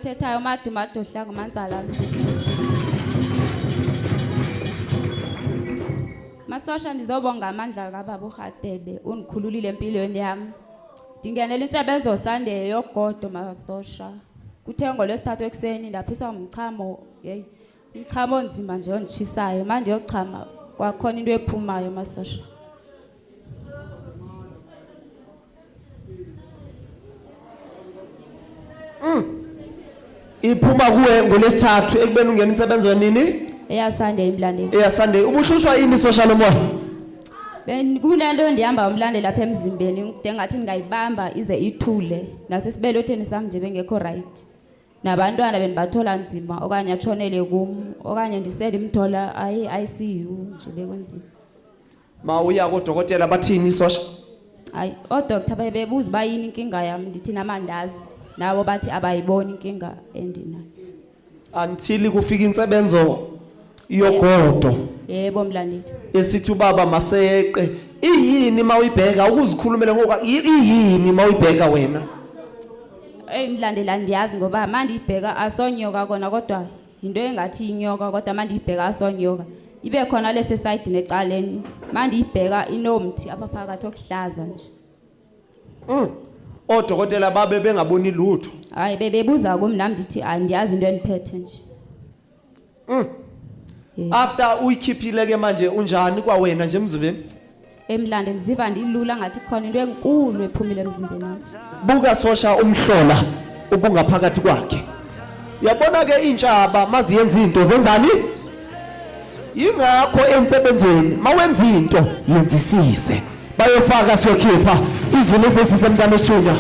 othethayo madumadohla ngumanzala. Masosha ndizobonga amandla kababa uRhatebe undikhululile empilweni yami. Ndingenela intsebenzo Sunday yogodo masosha. Kuthe ngolwesithathu ekseni ndaphiswa umchamo, hey, umchamo onzima nje onditshisayo. Manje yochama kwakhona into ephumayo masosha. Iphuma kuwe ngolwesithathu ekubeni ungena intsebenzo nini? Sunday emlandeni. Sunday. Ubuhlushwa ini social moya? Kunento ndihamba umlandela lapha emzimbeni ngide ngathi ngayibamba ize ithule nasesibelotheni sami nje bengekho right. Nabantwana benibathola nzima okanye atshonele kum okanye ndisele imthola ICU nje bekwenzima. Uya kodokotela bathini sosha? Hayi, odoctor bebebuza bayini inkinga yami ndithi namandazi. Nabo bathi abayiboni inkinga endinayo. Until kufika intsebenzo yogodo. Yebo mlandeli. Esithi ubaba maseqe. Iyini mawuyibheka ukuzikhulumela ngoba iyini mawuyibheka wena? Mlandela ndiyazi ngoba mandiyibheka asonyoka kona kodwa into engathi inyoka kodwa mandiyibheka asonyoka. Ibe khona lese side necaleni. Mandiyibheka inomthi apha phakathi okuhlaza nje. Odokotela babe bengaboni lutho. Hayi bebebuza kumnami ndithi andiyazi into eniphethe nje. After uyikhiphile ke manje unjani kwa wena nje emzibeni? Emlandeni ziva ndilula ngathi khona into enkulu ephumile emzimbeni wami. Buka sosha umhlola ubungaphakathi kwakhe. Uyabona ke intshaba maziyenza into zenzani? Ingakho entsebenzweni mawenza into yenzisise. Bayofaka sokhipha izulu bese semntana esithunya.